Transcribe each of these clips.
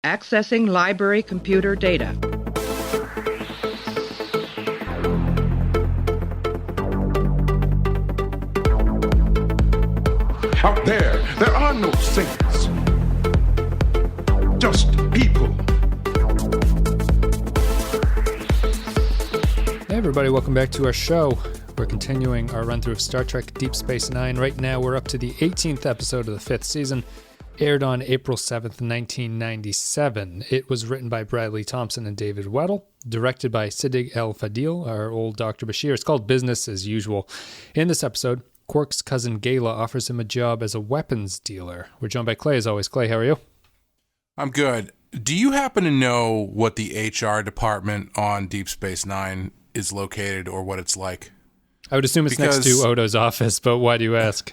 Accessing library computer data. Out there are no saints. Just people. Hey everybody, welcome back to our show. We're continuing our run-through of Star Trek Deep Space Nine. Right now we're up to the 18th episode of the 5th season. Aired on April 7th, 1997. It was written by Bradley Thompson and David Weddle, directed by Siddig El Fadil, our old Dr. Bashir. It's called Business as Usual. In this episode, Quark's cousin Gayla offers him a job as a weapons dealer. We're joined by Clay as always. Clay, how are you? I'm good. Do you happen to know what the HR department on Deep Space Nine is located or what it's like? I would assume it's next to Odo's office, but why do you ask?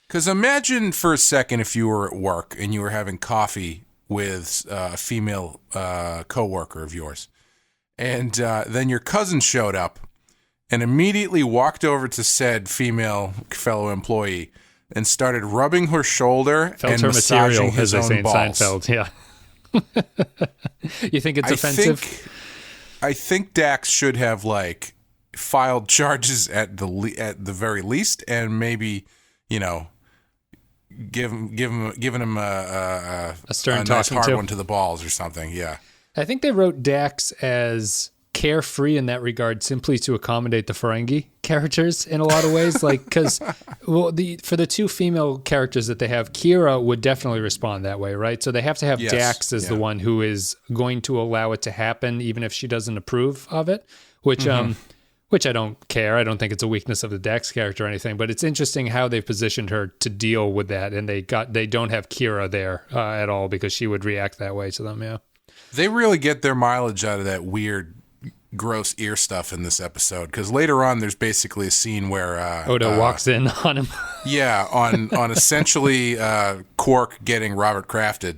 Because imagine for a second if you were at work and you were having coffee with a female coworker of yours, and then your cousin showed up and immediately walked over to said female fellow employee and started rubbing her shoulder and massaging his own balls. Seinfeld, yeah. You think it's offensive? I think Dax should have filed charges at the very least, and maybe giving him a stern nice talking hard to one to the balls or something. Yeah, I think they wrote Dax as carefree in that regard, simply to accommodate the Ferengi characters in a lot of ways. Because for the two female characters that they have, Kira would definitely respond that way, right? So they have to have Dax as the one who is going to allow it to happen, even if she doesn't approve of it. Which I don't care. I don't think it's a weakness of the Dax character or anything, but it's interesting how they've positioned her to deal with that, and they don't have Kira there at all because she would react that way to them. Yeah, they really get their mileage out of that weird, gross ear stuff in this episode, because later on there's basically a scene where Odo walks in on him. Yeah, on essentially Quark getting Robert crafted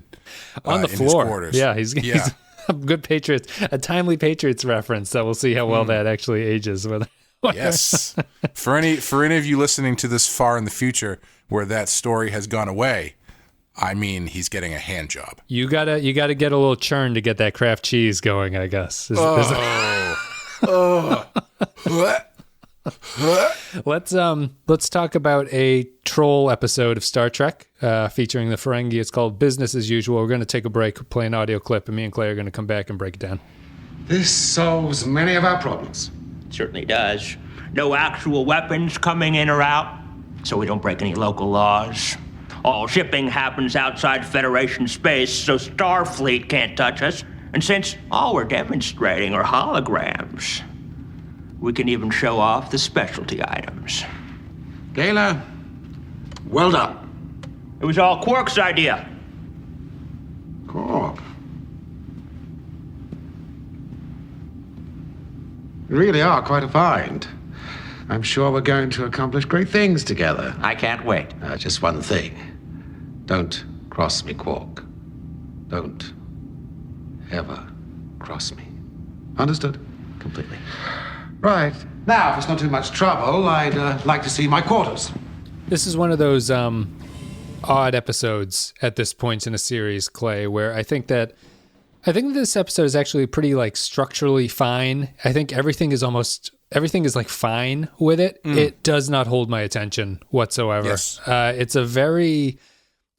on the floor. In his quarters. Yeah, he's a good Patriots, a timely Patriots reference. So we'll see how well that actually ages. Yes, for any of you listening to this far in the future where that story has gone away, I mean, he's getting a hand job. You gotta get a little churn to get that Kraft cheese going, I guess. Let's talk about a troll episode of Star Trek featuring the Ferengi. It's called Business as Usual. We're going to take a break, play an audio clip, and me and Clay are going to come back and break it down. This solves many of our problems. It certainly does. No actual weapons coming in or out, so we don't break any local laws. All shipping happens outside Federation space, so Starfleet can't touch us. And since all we're demonstrating are holograms, we can even show off the specialty items. Gayla, well done. It was all Quark's idea. Quark. You really are quite a find. I'm sure we're going to accomplish great things together. I can't wait. Just one thing. Don't cross me, Quark. Don't ever cross me. Understood? Completely. Right. Now, if it's not too much trouble, I'd like to see my quarters. This is one of those odd epissodes at this point in a series, Clay, where I think that this episode is actually pretty structurally fine. I think everything is fine with it. It does not hold my attention whatsoever. Yes. It's a very,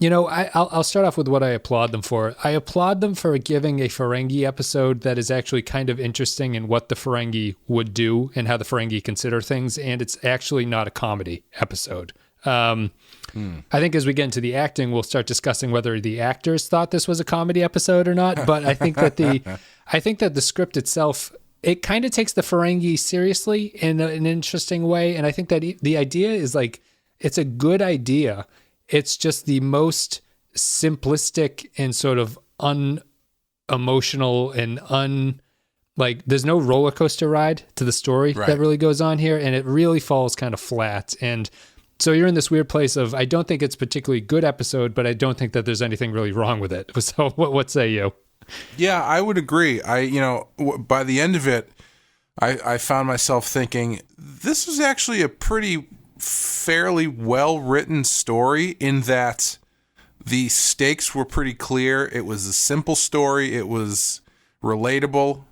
I'll start off with what I applaud them for. I applaud them for giving a Ferengi episode that is actually kind of interesting in what the Ferengi would do and how the Ferengi consider things, and it's actually not a comedy episode. I think as we get into the acting, we'll start discussing whether the actors thought this was a comedy episode or not. But I think that the script itself, it kind of takes the Ferengi seriously in an interesting way. And I think that the idea is it's a good idea. It's just the most simplistic and sort of unemotional and there's no roller coaster ride to the story that really goes on here. And it really falls kind of flat. And so you're in this weird place of, I don't think it's a particularly good episode, but I don't think that there's anything really wrong with it. So what say you? Yeah, I would agree. By the end of it, I found myself thinking, this was actually a pretty fairly well-written story in that The stakes were pretty clear. It was a simple story. It was relatable.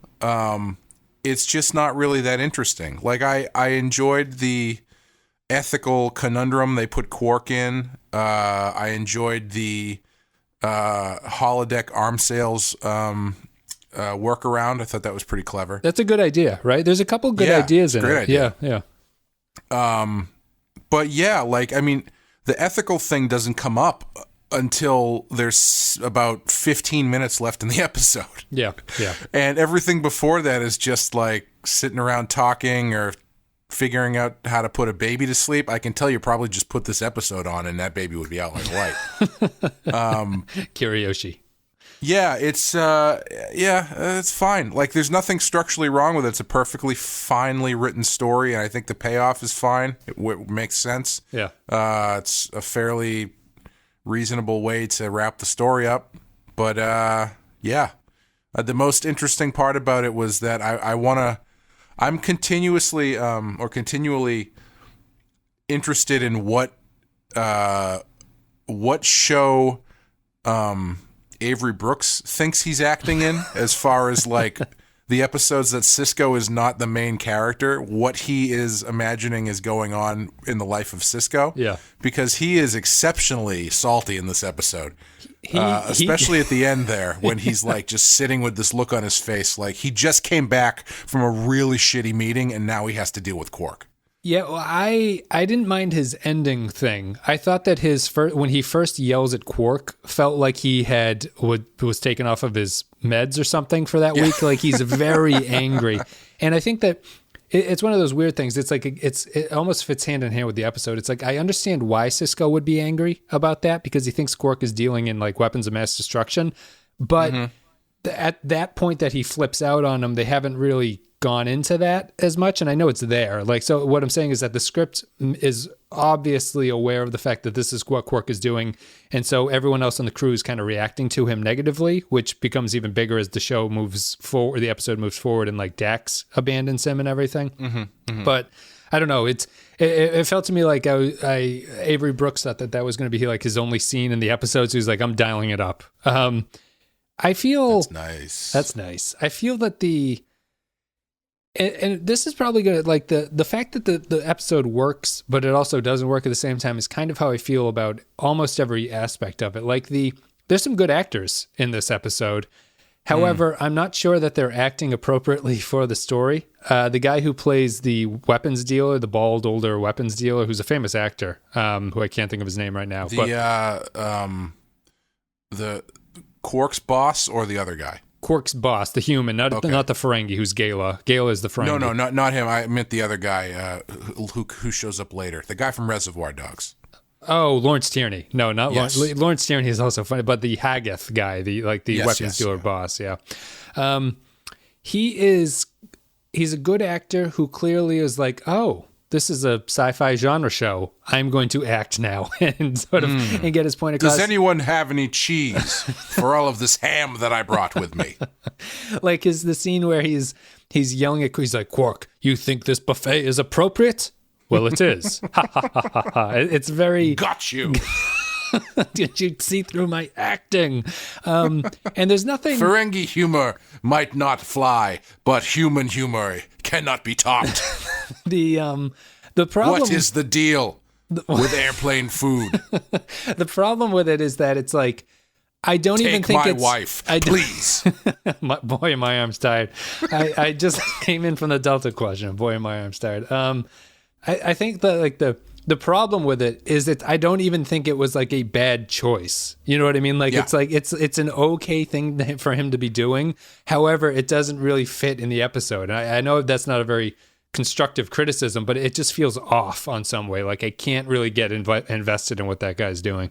It's just not really that interesting. Like, I enjoyed the ethical conundrum they put Quark in. I enjoyed the holodeck arm sales workaround. I thought that was pretty clever. That's a good idea, right? There's a couple good ideas in it. Great idea. Yeah. But yeah, like, I mean, the ethical thing doesn't come up until there's about 15 minutes left in the episode. Yeah. And everything before that is just like sitting around talking or figuring out how to put a baby to sleep. I can tell you probably just put this episode on and that baby would be out like light. Kiriyoshi. Yeah, it's fine. Like, there's nothing structurally wrong with it. It's a perfectly finely written story, and I think the payoff is fine. It makes sense. Yeah. It's a fairly reasonable way to wrap the story up. But the most interesting part about it was that I'm continuously interested in what show Avery Brooks thinks he's acting in, as far as like the episodes that Sisko is not the main character, what he is imagining is going on in the life of Sisko. Yeah. Because he is exceptionally salty in this episode. Especially at the end there, when he's like just sitting with this look on his face, like he just came back from a really shitty meeting and now he has to deal with Quark. Yeah, well, I didn't mind his ending thing. I thought that when he first yells at Quark, felt like he was taken off of his meds or something for that week. Like, he's very angry, and I think that it's one of those weird things. It's like it almost fits hand in hand with the episode. It's like, I understand why Sisko would be angry about that, because he thinks Quark is dealing in like weapons of mass destruction, but at that point that he flips out on him, they haven't really gone into that as much, and I know it's there. Like, so what I'm saying is that the script is obviously aware of the fact that this is what Quark is doing, and so everyone else on the crew is kind of reacting to him negatively, which becomes even bigger as the show moves forward, the episode moves forward, and like Dax abandons him and everything. But I don't know, it felt to me like Avery Brooks thought that was going to be like his only scene in the episode, so he's like, I'm dialing it up. I feel that's nice. I feel that and this is probably good. Like the fact that the episode works, but it also doesn't work at the same time, is kind of how I feel about almost every aspect of it. Like there's some good actors in this episode. However, I'm not sure that they're acting appropriately for the story. The guy who plays the weapons dealer, the bald older weapons dealer, who's a famous actor, who I can't think of his name right now. The Quark's boss or the other guy? Quark's boss, the human, not the Ferengi, who's Gala. Gala is the Ferengi. No, not him. I meant the other guy who shows up later. The guy from Reservoir Dogs. Oh, Lawrence Tierney. No, not Lawrence Tierney is also funny, but the Haggith guy, the weapons dealer boss. Yeah, he's a good actor who clearly is like, oh, this is a sci-fi genre show. I'm going to act now and sort of and get his point across. Does anyone have any cheese for all of this ham that I brought with me? Like, is the scene where he's yelling at, he's like, Quark, you think this buffet is appropriate? Well, it is. Ha ha ha ha ha. It's very got you. Did you see through my acting? And there's nothing. Ferengi humor might not fly, but human humor cannot be topped. The problem. What is the deal with airplane food? The problem with it is that it's like, I don't even think my wife, please. Boy, am my arms tired. I just came in from the Delta question. Boy, am my arms tired. I think that like the problem with it is that I don't even think it was like a bad choice. You know what I mean? Like, it's like it's an okay thing for him to be doing. However, it doesn't really fit in the episode. And I know that's not a very constructive criticism, but it just feels off on some way. Like, I can't really get invested in what that guy's doing.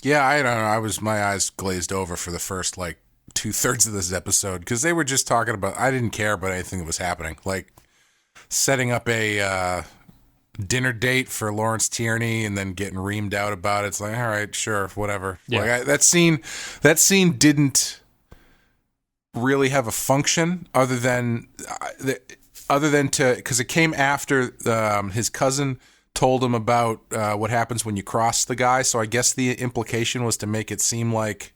Yeah, I don't know. My eyes glazed over for the first like 2/3 of this episode because they were just talking about. I didn't care about anything that was happening. Like setting up a dinner date for Lawrence Tierney and then getting reamed out about it. It's like, all right, sure, whatever. Yeah. Like that scene didn't really have a function other than to, because it came after his cousin told him about what happens when you cross the guy. So I guess the implication was to make it seem like,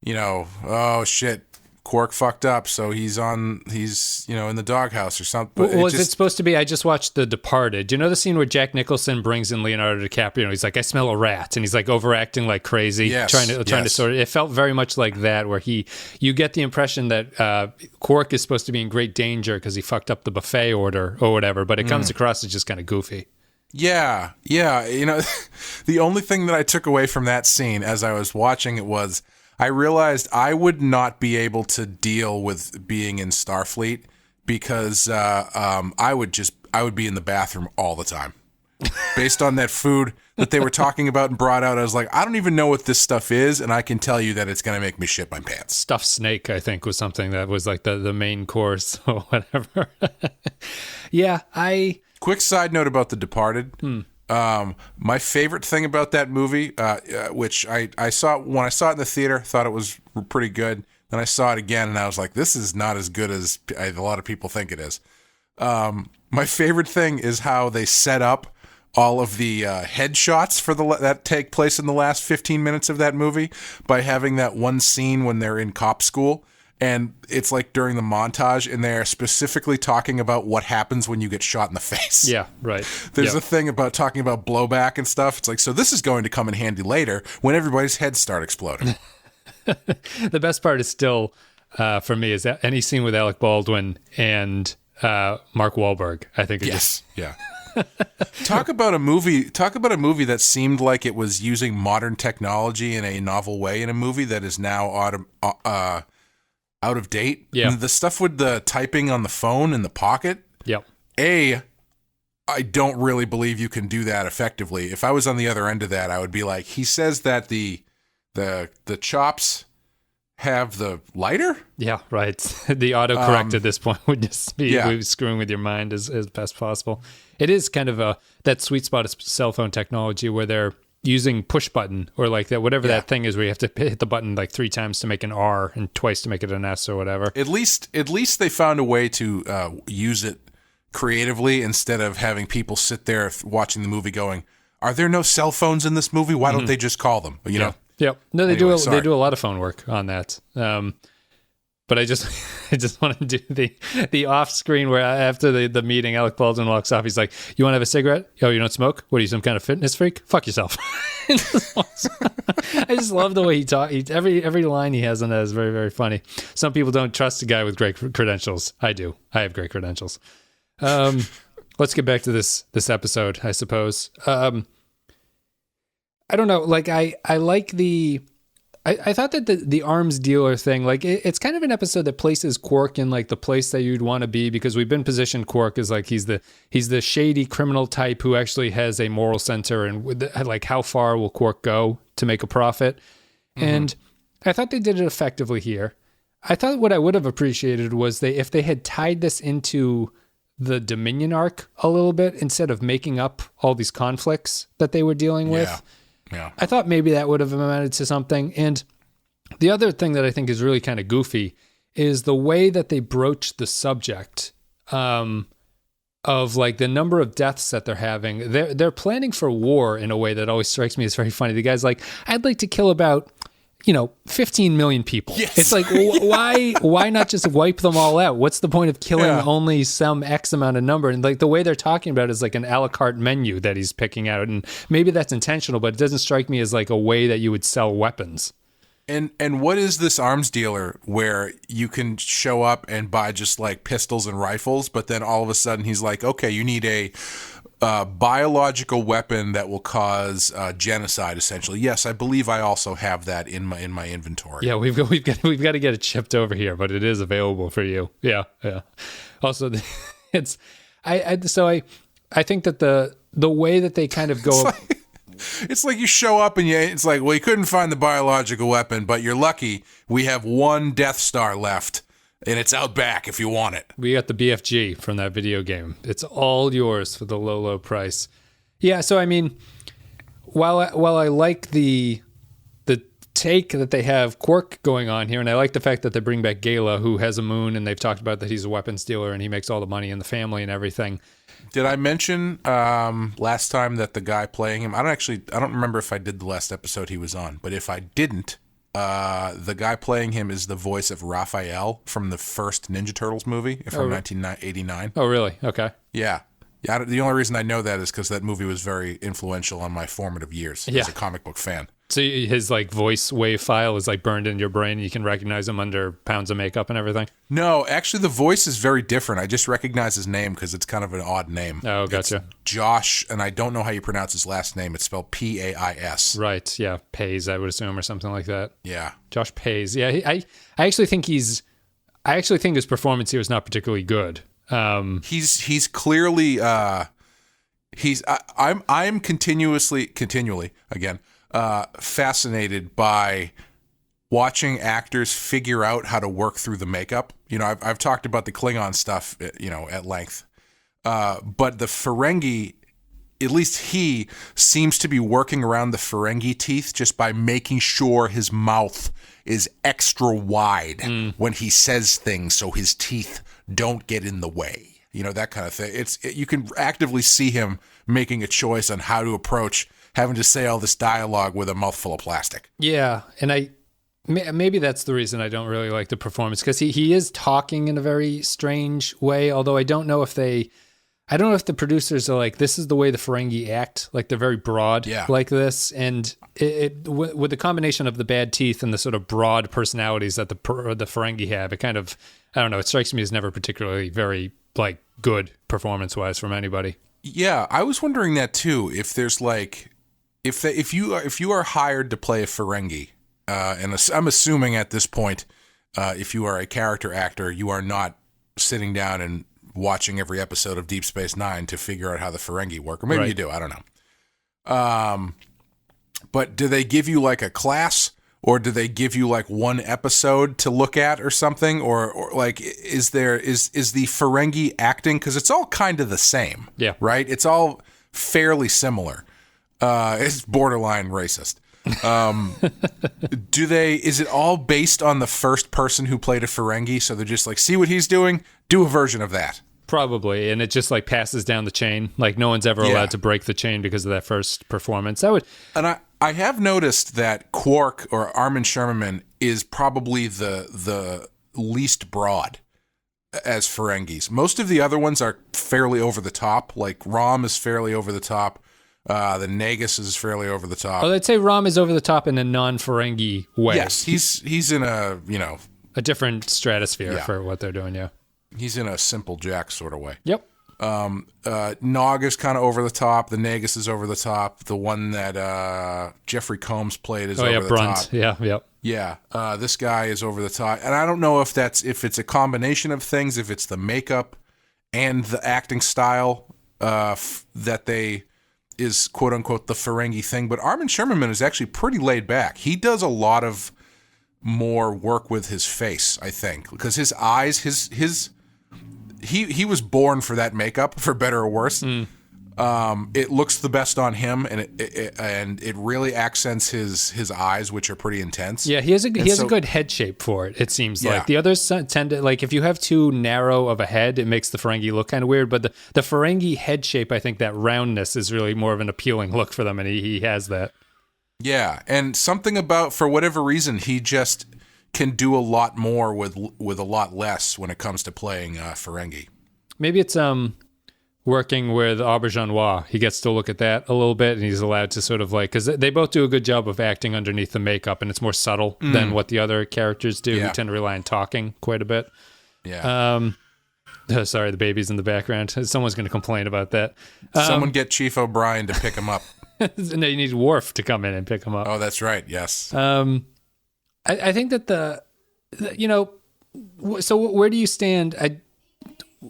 oh shit, Quark fucked up, so he's in the doghouse or something. Well, is it supposed to be? I just watched The Departed. Do you know the scene where Jack Nicholson brings in Leonardo DiCaprio? He's like, I smell a rat, and he's like overacting like crazy, trying to sort of. It felt very much like that, where you get the impression that Quark is supposed to be in great danger because he fucked up the buffet order or whatever, but it comes across as just kind of goofy. Yeah. The only thing that I took away from that scene as I was watching it was, I realized I would not be able to deal with being in Starfleet because I would be in the bathroom all the time. Based on that food that they were talking about and brought out, I was like, I don't even know what this stuff is, and I can tell you that it's going to make me shit my pants. Stuffed snake, I think, was something that was like the main course or whatever. Yeah, Quick side note about The Departed. My favorite thing about that movie, which I saw when I saw it in the theater, thought it was pretty good. Then I saw it again, and I was like, this is not as good as a lot of people think it is. My favorite thing is how they set up all of the headshots that take place in the last 15 minutes of that movie by having that one scene when they're in cop school. And it's like during the montage, and they're specifically talking about what happens when you get shot in the face. Yeah, right. There's a thing about talking about blowback and stuff. It's like, so this is going to come in handy later when everybody's heads start exploding. The best part is still, for me, is that any scene with Alec Baldwin and Mark Wahlberg. I think yeah. Talk about a movie that seemed like it was using modern technology in a novel way in a movie that is now out of date. Yeah. The stuff with the typing on the phone in the pocket. Yep. I don't really believe you can do that effectively. If I was on the other end of that, I would be like, he says that the chops have the lighter? Yeah, right. The autocorrect at this point would just be screwing with your mind as best possible. It is kind of that sweet spot of cell phone technology where they're using push button or like that, whatever that thing is where you have to hit the button like 3 times to make an R and twice to make it an S or whatever. At least they found a way to use it creatively instead of having people sit there watching the movie going, are there no cell phones in this movie? Why don't they just call them? You know? Yep. No, they do a lot of phone work on that. But I just want to do the off screen where after the meeting, Alec Baldwin walks off. He's like, "You want to have a cigarette? Oh, you don't smoke? What are you, some kind of fitness freak? Fuck yourself." I just love the way he talks. Every line he has on that is very, very funny. Some people don't trust a guy with great credentials. I do. I have great credentials. Let's get back to this episode, I suppose. I don't know. Like I like the. I thought that the arms dealer thing, like it's kind of an episode that places Quark in like the place that you'd want to be, because we've been positioned Quark as like he's the shady criminal type who actually has a moral center, and like how far will Quark go to make a profit? Mm-hmm. And I thought they did it effectively here. I thought what I would have appreciated was if they had tied this into the Dominion arc a little bit instead of making up all these conflicts that they were dealing with. Yeah. I thought maybe that would have amounted to something. And the other thing that I think is really kind of goofy is the way that they broach the subject of like the number of deaths that they're having. They're planning for war in a way that always strikes me as very funny. The guy's like, I'd like to kill about 15 million people. Yes. It's like, why not just wipe them all out? What's the point of killing only some X amount of number? And like the way they're talking about it is like an a la carte menu that he's picking out. And maybe that's intentional, but it doesn't strike me as like a way that you would sell weapons. And what is this arms dealer where you can show up and buy just like pistols and rifles, but then all of a sudden he's like, okay, you need a biological weapon that will cause genocide, essentially. Yes, I believe I also have that in my inventory. Yeah, we've got to get it shipped over here, but it is available for you. Yeah. Also, I think that the way that they kind of go. It's like you show up and it's like, well, you couldn't find the biological weapon, but you're lucky we have one Death Star left. And it's out back if you want it. We got the BFG from that video game. It's all yours for the low, low price. Yeah, so I mean, while I like the take that they have Quark going on here, and I like the fact that they bring back Gala, who has a moon, and they've talked about that he's a weapons dealer and he makes all the money in the family and everything. Did I mention last time that the guy playing him? I don't remember if I did the last episode he was on, but if I didn't, the guy playing him is the voice of Raphael from the first Ninja Turtles movie from 1989. Oh, really? Okay. Yeah. Yeah. The only reason I know that is because that movie was very influential on my formative years as a comic book fan. So his like voice wave file is like burned into your brain, and you can recognize him under pounds of makeup and everything? No, actually the voice is very different. I just recognize his name because it's kind of an odd name. Oh, gotcha. It's Josh, and I don't know how you pronounce his last name. It's spelled P-A-I-S. Right, yeah. Pays, I would assume, or something like that. Yeah. Josh Pays. Yeah, I actually think his performance here is not particularly good. He's clearly I'm continually again fascinated by watching actors figure out how to work through the makeup. You know, I've talked about the Klingon stuff, you know, at length, but the Ferengi, at least he seems to be working around the Ferengi teeth just by making sure his mouth is extra wide when he says things, so his teeth don't get in the way. You know, that kind of thing. You can actively see him making a choice on how to approach having to say all this dialogue with a mouthful of plastic. Yeah, and maybe that's the reason I don't really like the performance, because he is talking in a very strange way, although I don't know if the producers are like, this is the way the Ferengi act, like they're very broad like this, and with the combination of the bad teeth and the sort of broad personalities that the Ferengi have, it kind of, I don't know, it strikes me as never particularly very like good performance-wise from anybody. Yeah, I was wondering that too. If there's like, if you are hired to play a Ferengi, and I'm assuming at this point, if you are a character actor, you are not sitting down and watching every episode of Deep Space Nine to figure out how the Ferengi work, or maybe you do. I don't know. But do they give you like a class, or do they give you like one episode to look at or something, or like is the Ferengi acting, because it's all kind of the same, right? It's all fairly similar. It's borderline racist. Is it all based on the first person who played a Ferengi? So they're just like, see what he's doing? Do a version of that. Probably. And it just like passes down the chain. Like no one's ever allowed to break the chain because of that first performance. And I have noticed that Quark, or Armin Sherman, is probably the least broad as Ferengis. Most of the other ones are fairly over the top. Like Rom is fairly over the top. The Nagus is fairly over the top. Well, I'd say Rom is over the top in a non-Ferengi way. Yes, he's in a, you know, a different stratosphere for what they're doing. Yeah, he's in a Simple Jack sort of way. Yep. Nog is kind of over the top. The Nagus is over the top. The one that Jeffrey Combs played is over the Brunt. top. Yeah, yep. Yeah, this guy is over the top, and I don't know if it's a combination of things, if it's the makeup and the acting style that they is quote unquote the Ferengi thing. But Armin Sherman is actually pretty laid back. He does a lot of more work with his face, I think, because his eyes, he was born for that makeup, for better or worse. It looks the best on him, and it really accents his eyes, which are pretty intense. Yeah, he has a good head shape for it. It seems like the others tend to, like, if you have too narrow of a head, it makes the Ferengi look kind of weird. But the Ferengi head shape, I think that roundness is really more of an appealing look for them, and he has that. Yeah, and something about, for whatever reason, he just can do a lot more with a lot less when it comes to playing Ferengi. Maybe it's working with Aubergenois. He gets to look at that a little bit, and he's allowed to sort of like, because they both do a good job of acting underneath the makeup, and it's more subtle than what the other characters do, who tend to rely on talking quite a bit. Yeah. Sorry, the baby's in the background. Someone's going to complain about that. Someone get Chief O'Brien to pick him up. No, you need Worf to come in and pick him up. Oh, that's right. Yes. I think that so where do you stand?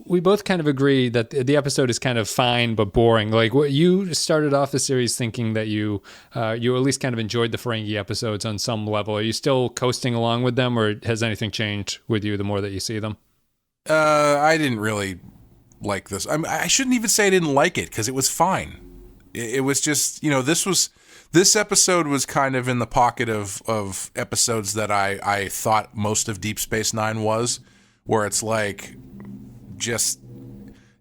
We both kind of agree that the episode is kind of fine but boring. Like, what you started off the series thinking that you at least kind of enjoyed the Ferengi episodes on some level. Are you still coasting along with them, or has anything changed with you the more that you see them? I didn't really like this. I shouldn't even say I didn't like it, because it was fine. It was just, this episode was kind of in the pocket of episodes that I thought most of Deep Space Nine was, where it's like, just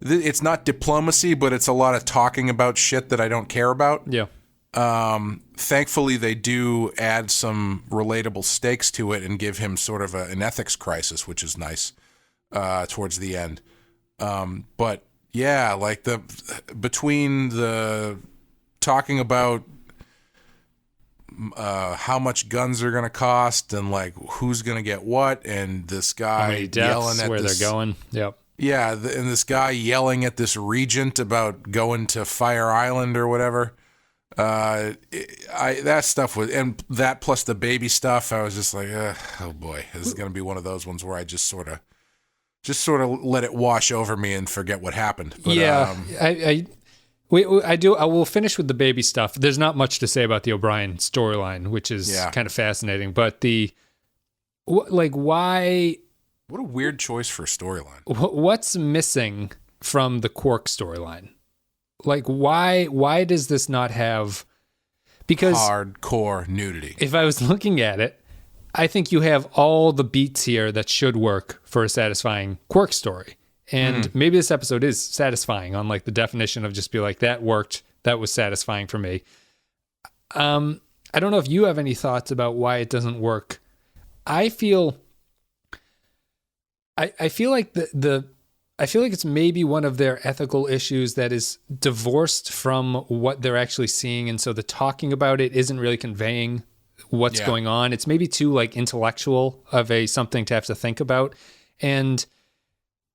it's not diplomacy, but it's a lot of talking about shit that I don't care about. Yeah. Thankfully, they do add some relatable stakes to it and give him sort of an ethics crisis, which is nice towards the end. But yeah, like between the talking about how much guns are going to cost and like who's going to get what, and this guy How many deaths, yelling at where this, they're going. Yep. Yeah, and this guy yelling at this regent about going to Fire Island or whatever. That stuff was, and that plus the baby stuff, I was just like, oh boy, this is going to be one of those ones where I just sort of let it wash over me and forget what happened. But, yeah, I will finish with the baby stuff. There's not much to say about the O'Brien storyline, which is kind of fascinating. But why? What a weird choice for a storyline. What's missing from the Quark storyline? Like, why does this not have? Because hardcore nudity. If I was looking at it, I think you have all the beats here that should work for a satisfying Quark story. And maybe this episode is satisfying on like the definition of just be like, that worked. That was satisfying for me. I don't know if you have any thoughts about why it doesn't work. I feel like I feel like it's maybe one of their ethical issues that is divorced from what they're actually seeing. And so the talking about it isn't really conveying what's going on. It's maybe too like intellectual of something to have to think about. And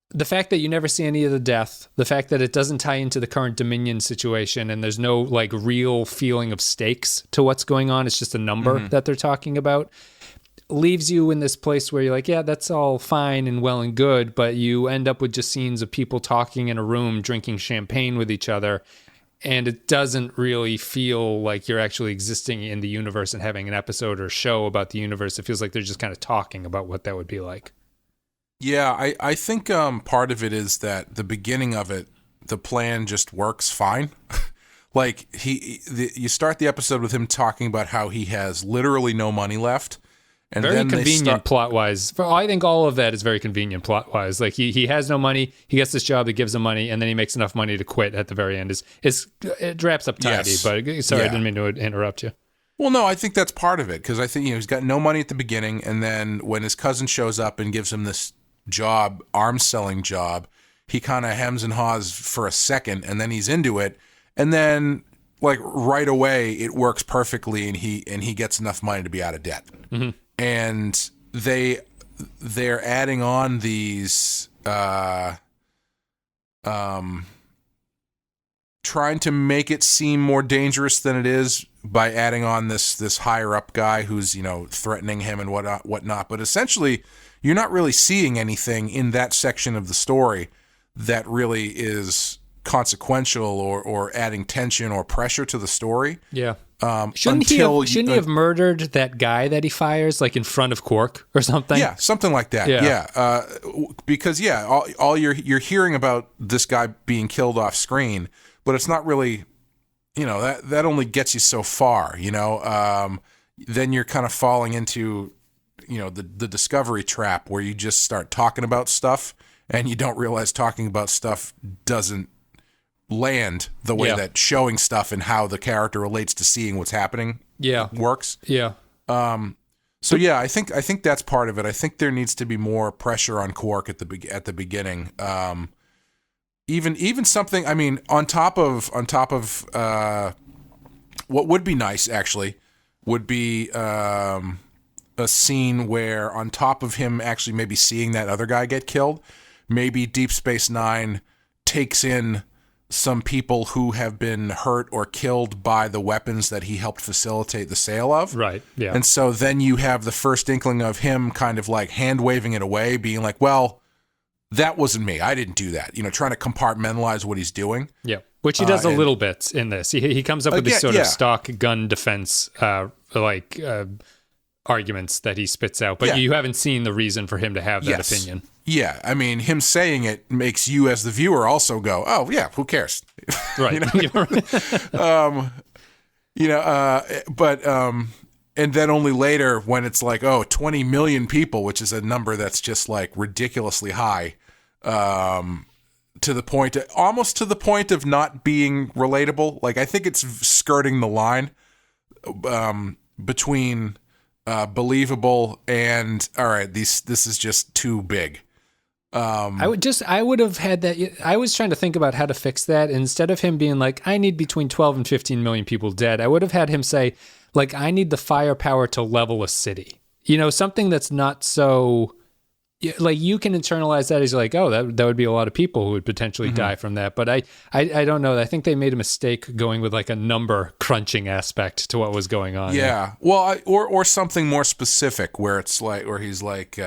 the fact that you never see any of the death, the fact that it doesn't tie into the current Dominion situation and there's no like real feeling of stakes to what's going on. It's just a number that they're talking about. Leaves you in this place where you're like, yeah, that's all fine and well and good, but you end up with just scenes of people talking in a room, drinking champagne with each other, and it doesn't really feel like you're actually existing in the universe and having an episode or show about the universe. It feels like they're just kind of talking about what that would be like. Yeah, I think part of it is that the beginning of it, the plan just works fine. Like you start the episode with him talking about how he has literally no money left. And very then convenient plot-wise. I think all of that is very convenient plot-wise. Like he has no money, he gets this job that gives him money, and then he makes enough money to quit at the very end. It wraps up tidy. Yes. But sorry, I didn't mean to interrupt you. Well, no, I think that's part of it because I think he's got no money at the beginning, and then when his cousin shows up and gives him this job, arms selling job, he kind of hems and haws for a second, and then he's into it, and then like right away it works perfectly, and he gets enough money to be out of debt. Mm-hmm. And they're adding on these trying to make it seem more dangerous than it is by adding on this higher up guy who's threatening him and whatnot. But essentially, you're not really seeing anything in that section of the story that really is consequential or adding tension or pressure to the story. Yeah. Shouldn't he have murdered that guy that he fires, like in front of Quark or something? Yeah, something like that. Yeah. Because all you're hearing about this guy being killed off screen, but it's not really, that only gets you so far. Then you're kind of falling into, the discovery trap where you just start talking about stuff and you don't realize talking about stuff doesn't land the way that showing stuff and how the character relates to seeing what's happening works. Yeah. So yeah, I think that's part of it. I think there needs to be more pressure on Quark at the beginning. Even something, I mean, on top of what would be nice actually would be a scene where on top of him actually maybe seeing that other guy get killed, maybe Deep Space Nine takes in some people who have been hurt or killed by the weapons that he helped facilitate the sale of. Right, yeah. And so then you have the first inkling of him kind of like hand-waving it away, being like, well, that wasn't me. I didn't do that. Trying to compartmentalize what he's doing. Yeah, which he does a little bit in this. He comes up with these sort of stock gun defense arguments that he spits out, but you haven't seen the reason for him to have that opinion. Yeah, I mean, him saying it makes you as the viewer also go, "Oh yeah, who cares?" Right. But and then only later when it's like, 20 million people, which is a number that's just like ridiculously high, to the point, almost to the point of not being relatable. Like, I think it's skirting the line between believable and, all right, this is just too big. I would have had that. I was trying to think about how to fix that. Instead of him being like, I need between 12 and 15 million people dead, I would have had him say, like, I need the firepower to level a city. You know, something that's not so, like, you can internalize that as like, oh, that would be a lot of people who would potentially die from that. But I don't know. I think they made a mistake going with like a number crunching aspect to what was going on. Yeah. Well, or something more specific where it's like, where he's like,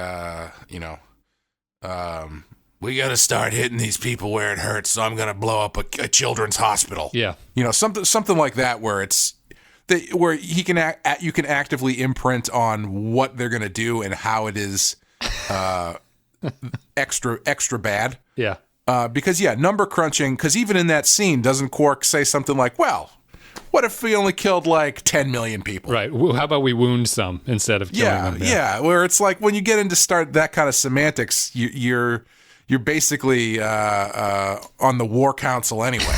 we got to start hitting these people where it hurts, so I'm going to blow up a children's hospital. Yeah. You know, something like that where it's where you can actively imprint on what they're going to do and how it is extra bad. Yeah. Because number crunching, because even in that scene, doesn't Quark say something like, well, what if we only killed like 10 million people? Right. How about we wound some instead of killing them? Yeah. Where it's like when you get into start that kind of semantics, you're basically on the war council anyway.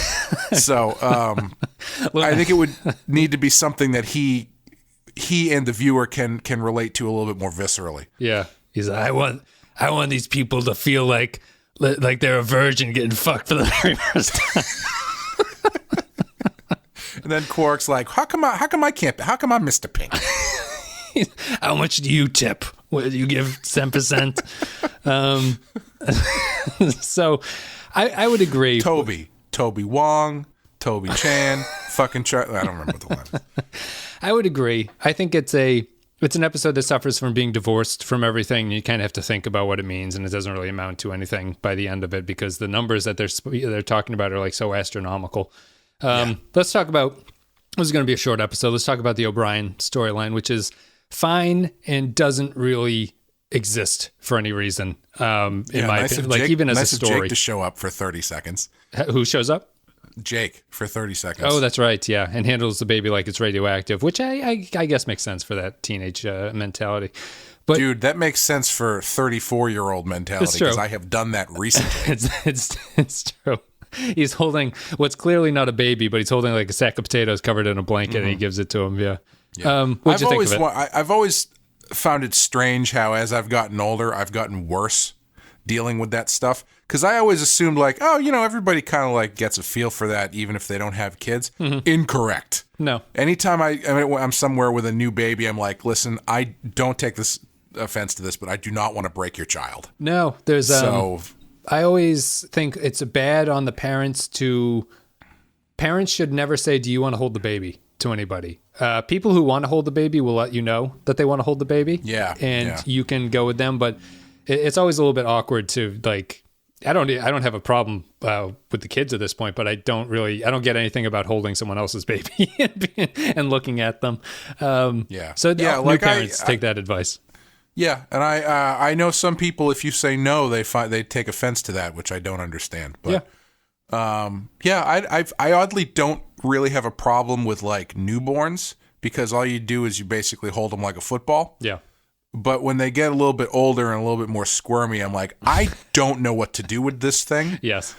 So I think it would need to be something that he and the viewer can relate to a little bit more viscerally. Yeah. He's like, I want these people to feel like they're a virgin getting fucked for the very first time. And then Quark's like, how come I'm Mr. Pink? How much do you tip? What do you give 10%? So I would agree. Toby Wong, Toby Chan, fucking Charlie. I don't remember what the line is. I would agree. I think it's an episode that suffers from being divorced from everything. You kind of have to think about what it means, and it doesn't really amount to anything by the end of it because the numbers that they're talking about are like so astronomical. Let's talk about, this is going to be a short episode. Let's talk about the O'Brien storyline, which is fine and doesn't really exist for any reason. In my opinion, like even as a story. Jake to show up for 30 seconds. Who shows up? Jake for 30 seconds. Oh, that's right. Yeah. And handles the baby like it's radioactive, which I guess makes sense for that teenage mentality. But dude, that makes sense for 34-year-old mentality because I have done that recently. It's true. He's holding what's clearly not a baby, but he's holding like a sack of potatoes covered in a blanket, and he gives it to him. Yeah. What'd you think of it? I've always found it strange how, as I've gotten older, I've gotten worse dealing with that stuff. Because I always assumed like, oh, everybody kind of like gets a feel for that, even if they don't have kids. Incorrect. No. Anytime I'm somewhere with a new baby, I'm like, listen, I don't take this offense to this, but I do not want to break your child. No, there's I always think it's bad on the parents should never say, do you want to hold the baby to anybody? People who want to hold the baby will let you know that they want to hold the baby. Yeah. And you can go with them, but it's always a little bit awkward to like, I don't have a problem with the kids at this point, but I don't get anything about holding someone else's baby and looking at them. So new parents take that advice. Yeah, and I know some people, if you say no, they take offense to that, which I don't understand. But I oddly don't really have a problem with like newborns because all you do is you basically hold them like a football. Yeah. But when they get a little bit older and a little bit more squirmy, I'm like, I don't know what to do with this thing. Yes.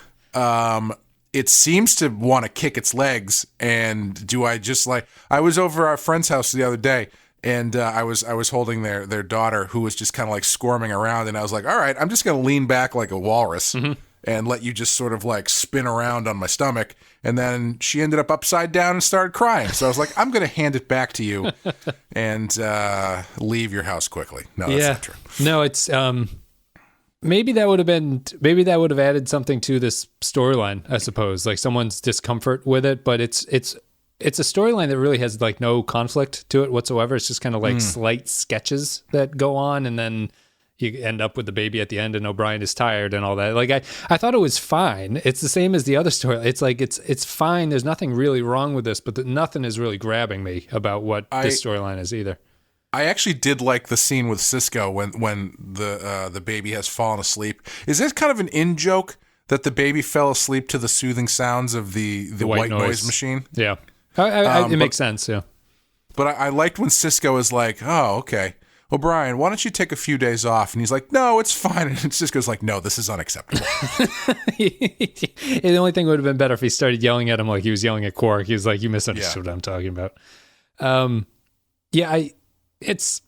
It seems to want to kick its legs, and do I just like? I was over our friend's house the other day. And I was holding their daughter who was just kind of like squirming around, and I was like, all right, I'm just going to lean back like a walrus and let you just sort of like spin around on my stomach. And then she ended up upside down and started crying. So I was like, I'm going to hand it back to you and leave your house quickly. No, that's not true. No, it's maybe that would have added something to this storyline, I suppose, like someone's discomfort with it, but it's a storyline that really has like no conflict to it whatsoever. It's just kind of like slight sketches that go on, and then you end up with the baby at the end, and O'Brien is tired and all that. Like I thought it was fine. It's the same as the other story. It's like it's fine. There's nothing really wrong with this, but nothing is really grabbing me about what this storyline is either. I actually did like the scene with Cisco when the baby has fallen asleep. Is this kind of an in joke that the baby fell asleep to the soothing sounds of the white noise machine? Yeah. It makes sense, yeah. But I liked when Cisco is like, oh, okay. O'Brien, why don't you take a few days off? And he's like, no, it's fine. And it just goes like, no, this is unacceptable. The only thing would have been better if he started yelling at him like he was yelling at Quark. He was like, you misunderstood what I'm talking about. It's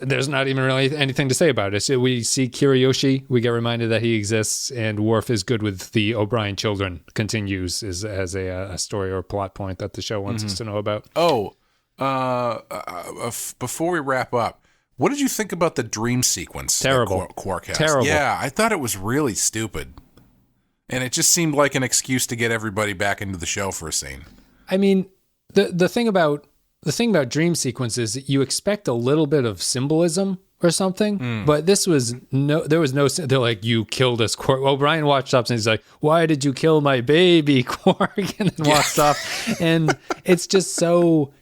there's not even really anything to say about it. So we see Kiriyoshi, we get reminded that he exists, and Worf is good with the O'Brien children continues as a story or plot point that the show wants us to know about. Before we wrap up, what did you think about the dream sequence? Terrible. That Quark has? Terrible. Yeah, I thought it was really stupid. And it just seemed like an excuse to get everybody back into the show for a scene. I mean, the thing about dream sequences, that you expect a little bit of symbolism or something, but there was no, they're like, you killed us, Quark. O'Brien watched up and he's like, why did you kill my baby, Quark? And then walks off. And it's just so,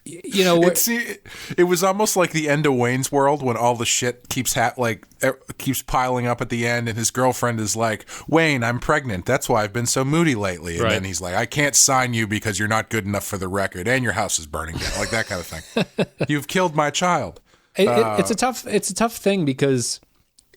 it was almost like the end of Wayne's World when all the shit keeps piling up at the end, and his girlfriend is like, Wayne, I'm pregnant. That's why I've been so moody lately. And then he's like, I can't sign you because you're not good enough for the record, and your house is burning down. Like that kind of thing. You've killed my child. It's a tough thing because,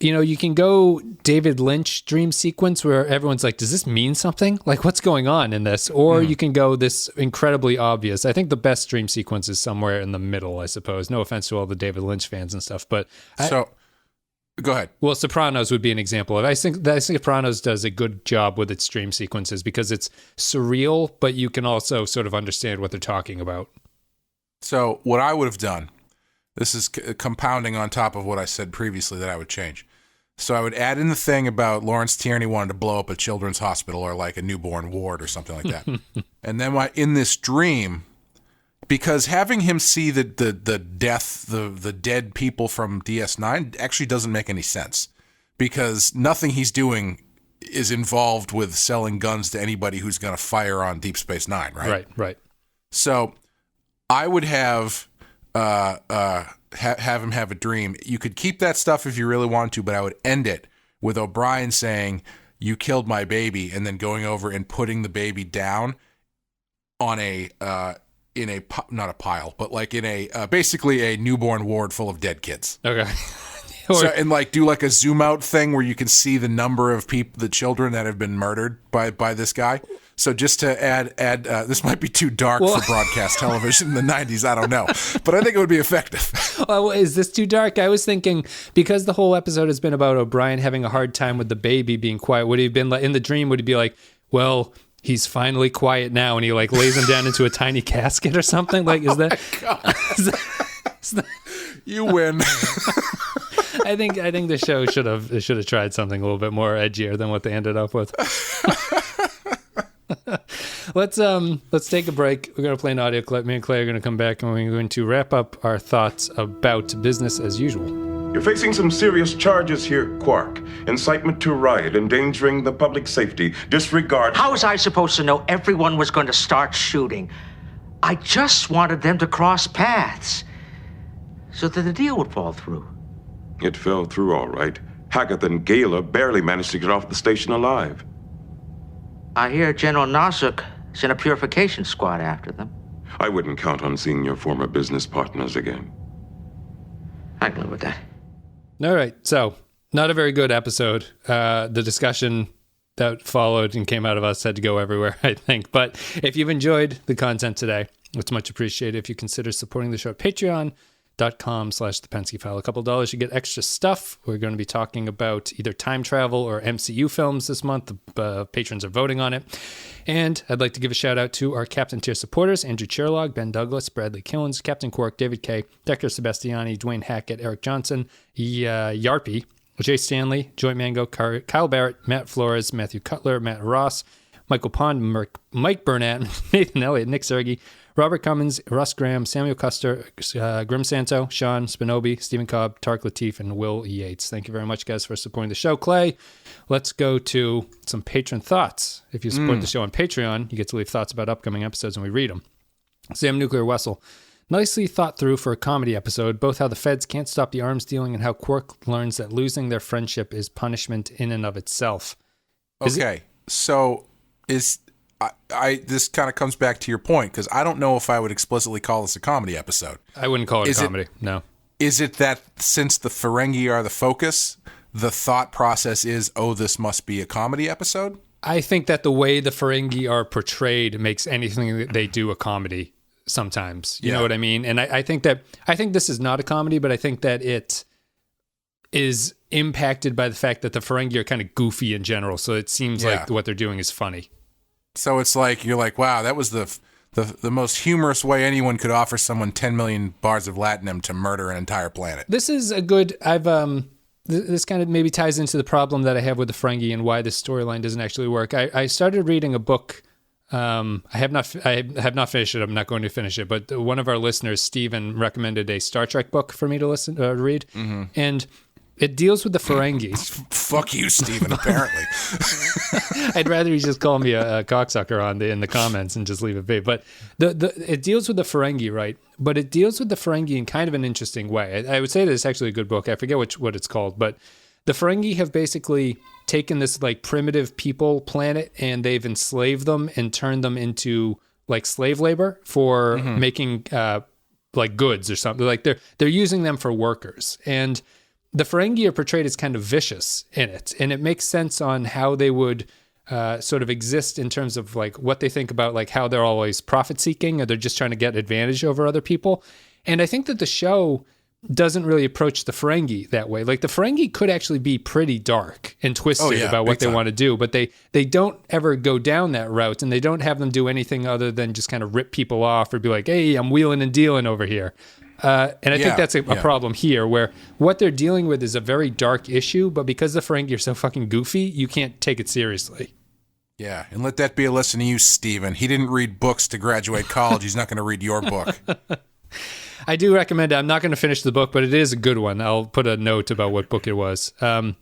you can go David Lynch dream sequence where everyone's like, does this mean something? Like, what's going on in this? Or you can go this incredibly obvious. I think the best dream sequence is somewhere in the middle, I suppose. No offense to all the David Lynch fans and stuff, but go ahead. Well, Sopranos would be an example of. I think Sopranos does a good job with its dream sequences because it's surreal, but you can also sort of understand what they're talking about. So what I would have done, this is compounding on top of what I said previously that I would change. So I would add in the thing about Lawrence Tierney wanted to blow up a children's hospital or like a newborn ward or something like that. And then in this dream, because having him see the death, the dead people from DS9 actually doesn't make any sense, because nothing he's doing is involved with selling guns to anybody who's going to fire on Deep Space Nine, right? Right. So I would have him have a dream. You could keep that stuff if you really want to, but I would end it with O'Brien saying, you killed my baby, and then going over and putting the baby down on not a pile, but like in basically a newborn ward full of dead kids. Okay. And like do like a zoom out thing where you can see the number of the children that have been murdered by this guy. So just to add, this might be too dark for broadcast television in the 90s. I don't know, but I think it would be effective. Well, is this too dark? I was thinking, because the whole episode has been about O'Brien having a hard time with the baby being quiet, would he have been like, in the dream, would he be like, well, he's finally quiet now, and he like lays him down into a tiny casket or something? Like, is that? You win. I think the show should have tried something a little bit more edgier than what they ended up with. Let's take a break. We're going to play an audio clip. Me and Clay are going to come back, and we're going to wrap up our thoughts about business as usual. You're facing some serious charges here, Quark. Incitement to riot, endangering the public safety, disregard... How was I supposed to know everyone was going to start shooting? I just wanted them to cross paths so that the deal would fall through. It fell through all right. Hackett and Gala barely managed to get off the station alive. I hear General Nozick sent a purification squad after them. I wouldn't count on seeing your former business partners again. I can live with that. All right, so not a very good episode. The discussion that followed and came out of us had to go everywhere, I think. But if you've enjoyed the content today, it's much appreciated if you consider supporting the show at patreon.com/the Pensky File. A couple $, you get extra stuff. We're going to be talking about either time travel or MCU films this month. The patrons are voting on it. And I'd like to give a shout out to our Captain Tier supporters: Andrew Cherlog, Ben Douglas, Bradley Killens, Captain Quark, David K, Dexter Sebastiani, Dwayne Hackett, Eric Johnson, Yarpy, Jay Stanley, Joy Mango, Kyle Barrett, Matt Flores, Matthew Cutler, Matt Ross, Michael Pond, Mike Burnett, Nathan Elliott, Nick Sergi, Robert Cummins, Russ Graham, Samuel Custer, Grim Santo, Sean Spinobi, Stephen Cobb, Tark Latif, and Will Yates. Thank you very much, guys, for supporting the show. Clay, let's go to some patron thoughts. If you support the show on Patreon, you get to leave thoughts about upcoming episodes and we read them. Sam Nuclear Wessel. Nicely thought through for a comedy episode, both how the feds can't stop the arms dealing and how Quark learns that losing their friendship is punishment in and of itself. So this kind of comes back to your point, because I don't know if I would explicitly call this a comedy episode. I wouldn't call it a comedy, no. Is it that since the Ferengi are the focus, the thought process is, oh, this must be a comedy episode? I think that the way the Ferengi are portrayed makes anything that they do a comedy sometimes. You know what I mean? And I think this is not a comedy, but I think that it is impacted by the fact that the Ferengi are kind of goofy in general. So it seems like what they're doing is funny. So it's like, you're like, wow, that was the most humorous way anyone could offer someone 10 million bars of latinum to murder an entire planet. This is a good, this kind of maybe ties into the problem that I have with the Ferengi and why this storyline doesn't actually work. I started reading a book. I have not finished it. I'm not going to finish it. But one of our listeners, Steven, recommended a Star Trek book for me to read. Mm-hmm. And it deals with the Ferengi. Fuck you, Steven, apparently. I'd rather you just call me a cocksucker in the comments and just leave it be. But it deals with the Ferengi, right? But it deals with the Ferengi in kind of an interesting way. I would say that it's actually a good book. I forget what it's called. But the Ferengi have basically taken this like primitive people planet and they've enslaved them and turned them into like slave labor for making like goods or something. Like they're using them for workers. And the Ferengi are portrayed as kind of vicious in it, and it makes sense on how they would sort of exist in terms of like what they think about like how they're always profit seeking or they're just trying to get advantage over other people. And I think that the show doesn't really approach the Ferengi that way. Like the Ferengi could actually be pretty dark and twisted about what they want to do, but they don't ever go down that route, and they don't have them do anything other than just kind of rip people off or be like, hey, I'm wheeling and dealing over here. And I think that's a problem here, where what they're dealing with is a very dark issue, but because the Ferengi are so fucking goofy, you can't take it seriously. Yeah, and let that be a lesson to you, Steven. He didn't read books to graduate college. He's not going to read your book. I do recommend it. I'm not going to finish the book, but it is a good one. I'll put a note about what book it was.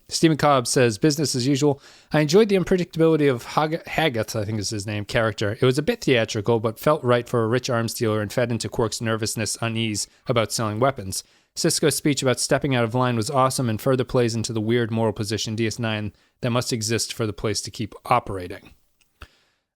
Stephen Cobb says, business as usual. I enjoyed the unpredictability of Haggoth, I think is his name, character. It was a bit theatrical, but felt right for a rich arms dealer and fed into Quark's nervousness, unease about selling weapons. Sisko's speech about stepping out of line was awesome and further plays into the weird moral position DS9 that must exist for the place to keep operating.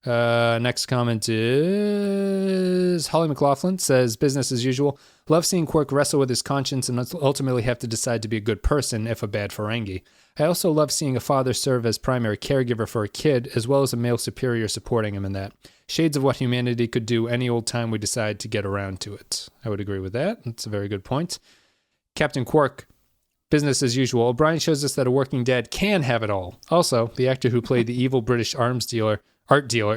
Next comment is Holly McLaughlin says, business as usual. Love seeing Quark wrestle with his conscience and ultimately have to decide to be a good person, if a bad Ferengi. I also love seeing a father serve as primary caregiver for a kid, as well as a male superior supporting him in that. Shades of what humanity could do any old time we decide to get around to it. I would agree with that. That's a very good point. Captain Quark, business as usual. O'Brien shows us that a working dad can have it all. Also, the actor who played the evil British art dealer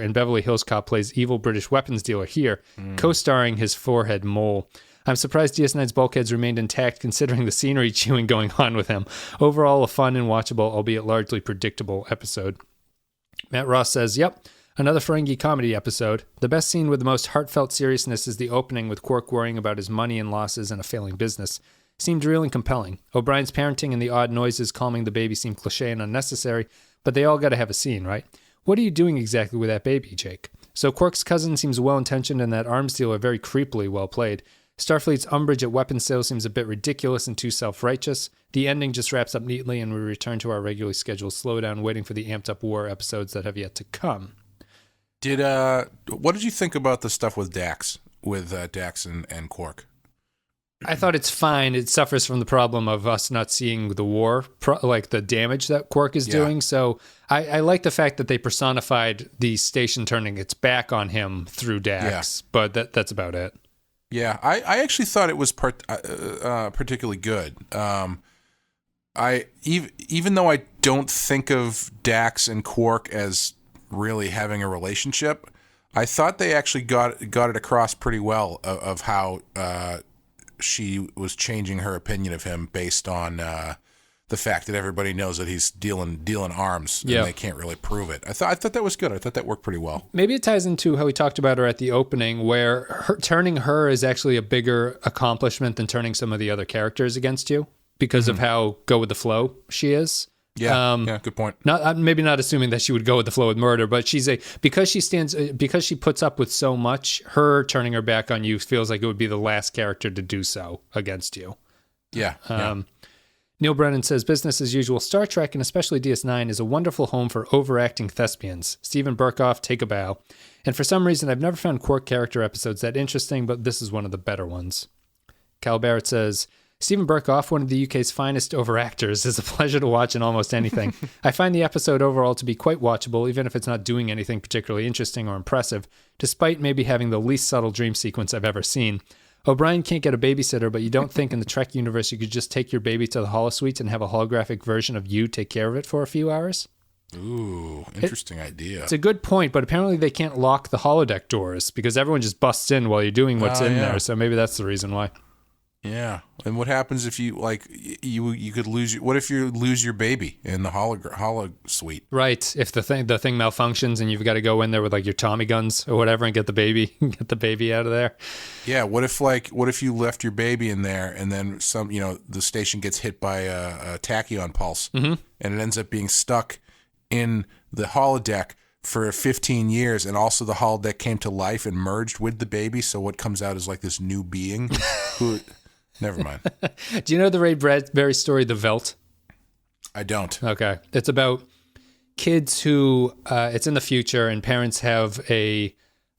in Beverly Hills Cop plays evil British weapons dealer here, co-starring his forehead mole. I'm surprised DS9's bulkheads remained intact considering the scenery chewing going on with him. Overall, a fun and watchable, albeit largely predictable episode. Matt Ross says, yep, another Ferengi comedy episode. The best scene with the most heartfelt seriousness is the opening with Quark worrying about his money and losses and a failing business. Seemed real and compelling. O'Brien's parenting and the odd noises calming the baby seem cliche and unnecessary, but they all got to have a scene, right? What are you doing exactly with that baby, Jake? So Quark's cousin seems well-intentioned and that arms dealer very creepily well played. Starfleet's umbrage at weapons sales seems a bit ridiculous and too self-righteous. The ending just wraps up neatly and we return to our regularly scheduled slowdown, waiting for the amped-up war episodes that have yet to come. What did you think about the stuff with Dax, Dax and Quark? I thought it's fine. It suffers from the problem of us not seeing the war, like the damage that Quark is doing. So I like the fact that they personified the station turning its back on him through Dax, but that's about it. Yeah, I actually thought it was particularly good. Even though I don't think of Dax and Quark as really having a relationship, I thought they actually got it across pretty well of how she was changing her opinion of him based on the fact that everybody knows that he's dealing arms and they can't really prove it. I thought that was good. I thought that worked pretty well. Maybe it ties into how we talked about her at the opening, where turning her is actually a bigger accomplishment than turning some of the other characters against you because of how go with the flow she is. Yeah, good point. Maybe not assuming that she would go with the flow with murder, but because she puts up with so much, her turning her back on you feels like it would be the last character to do so against you. Yeah. Neil Brennan says, business as usual. Star Trek, and especially DS9, is a wonderful home for overacting thespians. Stephen Burkoff, take a bow. And for some reason, I've never found Quark character episodes that interesting, but this is one of the better ones. Cal Barrett says, Stephen Burkoff, one of the UK's finest overactors, is a pleasure to watch in almost anything. I find the episode overall to be quite watchable, even if it's not doing anything particularly interesting or impressive, despite maybe having the least subtle dream sequence I've ever seen. O'Brien can't get a babysitter, but you don't think in the Trek universe you could just take your baby to the holosuite and have a holographic version of you take care of it for a few hours? Ooh, interesting idea. It's a good point, but apparently they can't lock the holodeck doors because everyone just busts in while you're doing what's in there. So maybe that's the reason why. Yeah. And what happens if you you could lose what if you lose your baby in the holo suite? Right. If the thing malfunctions and you've got to go in there with like your Tommy guns or whatever and get the baby out of there. Yeah, what if you left your baby in there and then the station gets hit by a tachyon pulse and it ends up being stuck in the holodeck for 15 years, and also the holodeck came to life and merged with the baby, so what comes out is like this new being who... Never mind. Do you know the Ray Bradbury story, The Veldt? I don't. Okay. It's about kids who, it's in the future, and parents have a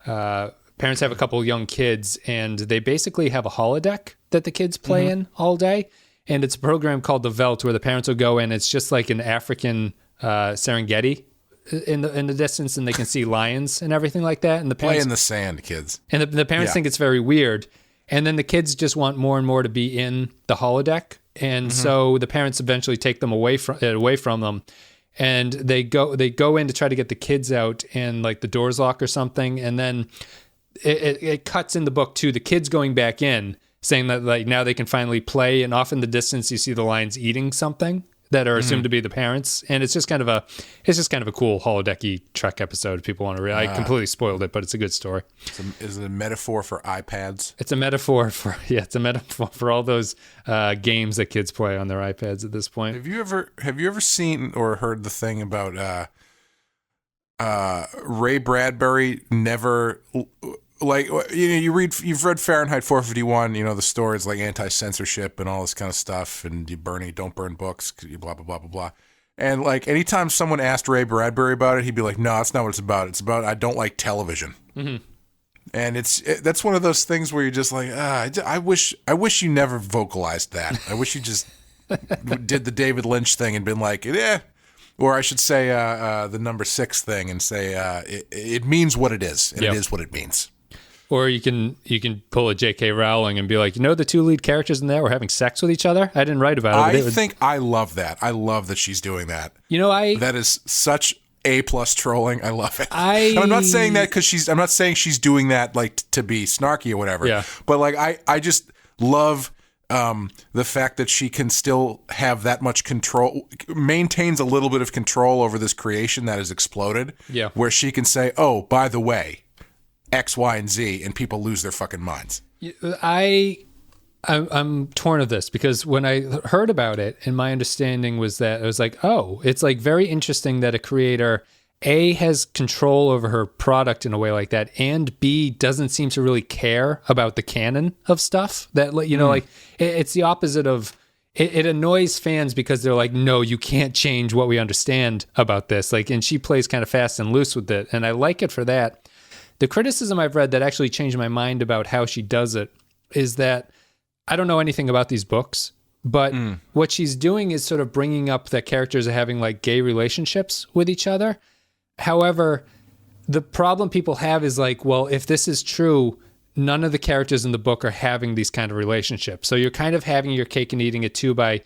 couple young kids, and they basically have a holodeck that the kids play in all day, and it's a program called The Veldt where the parents will go in. It's just like an African Serengeti in the distance, and they can see lions and everything like that. And the parents play in the sand, kids. And the parents think it's very weird. And then the kids just want more and more to be in the holodeck, and so the parents eventually take them away from them, and they go in to try to get the kids out, and like the doors lock or something, and then it cuts in the book to the kids going back in, saying that like now they can finally play, and off in the distance you see the lions eating something that are assumed to be the parents, and it's just kind of a cool holodecky Trek episode. If people want to read, I completely spoiled it, but it's a good story. Is it a metaphor for iPads? It's a metaphor for all those games that kids play on their iPads at this point. Have you ever seen or heard the thing about Ray Bradbury never? Like, you've read Fahrenheit 451, the stories like anti-censorship and all this kind of stuff, and don't burn books, blah, blah, blah, blah, blah. And like, anytime someone asked Ray Bradbury about it, he'd be like, no, that's not what it's about. It's about, I don't like television. Mm-hmm. And that's one of those things where you're just like, I wish you never vocalized that. I wish you just did the David Lynch thing and been like, yeah. Or I should say the number 6 thing and say, it means what it is, and it is what it means. Or you can pull a J.K. Rowling and be like, the 2 lead characters in there were having sex with each other? I didn't write about it. I love that. I love that she's doing that. That is such A+ trolling. I love it. I'm not saying that because I'm not saying she's doing that like to be snarky or whatever. Yeah. But like I just love the fact that she can still have that much control, maintains a little bit of control over this creation that has exploded. Yeah. Where she can say, oh, by the way, X, Y, and Z, and people lose their fucking minds. I'm torn of this because when I heard about it, and my understanding was that it was like, oh, it's like very interesting that a creator A has control over her product in a way like that, and B doesn't seem to really care about the canon of stuff. That like it's the opposite of. It annoys fans because they're like, no, you can't change what we understand about this. Like, and she plays kind of fast and loose with it, and I like it for that. The criticism I've read that actually changed my mind about how she does it is that I don't know anything about these books, but what she's doing is sort of bringing up that characters are having like gay relationships with each other. However, the problem people have is like, well, if this is true, none of the characters in the book are having these kind of relationships. So you're kind of having your cake and eating it too by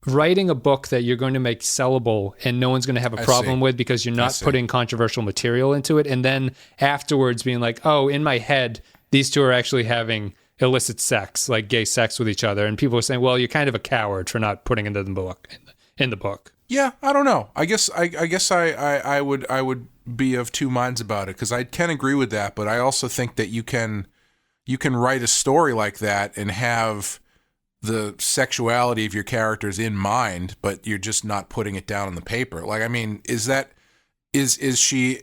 writing a book that you're going to make sellable and no one's going to have a problem with because you're not putting controversial material into it. And then afterwards being like, oh, in my head, these two are actually having illicit sex, like gay sex with each other. And people are saying, well, you're kind of a coward for not putting it in the book. Yeah, I don't know. I guess I would be of two minds about it because I can agree with that, but I also think that you can write a story like that and have the sexuality of your characters in mind, but you're just not putting it down on the paper. Like, I mean, is she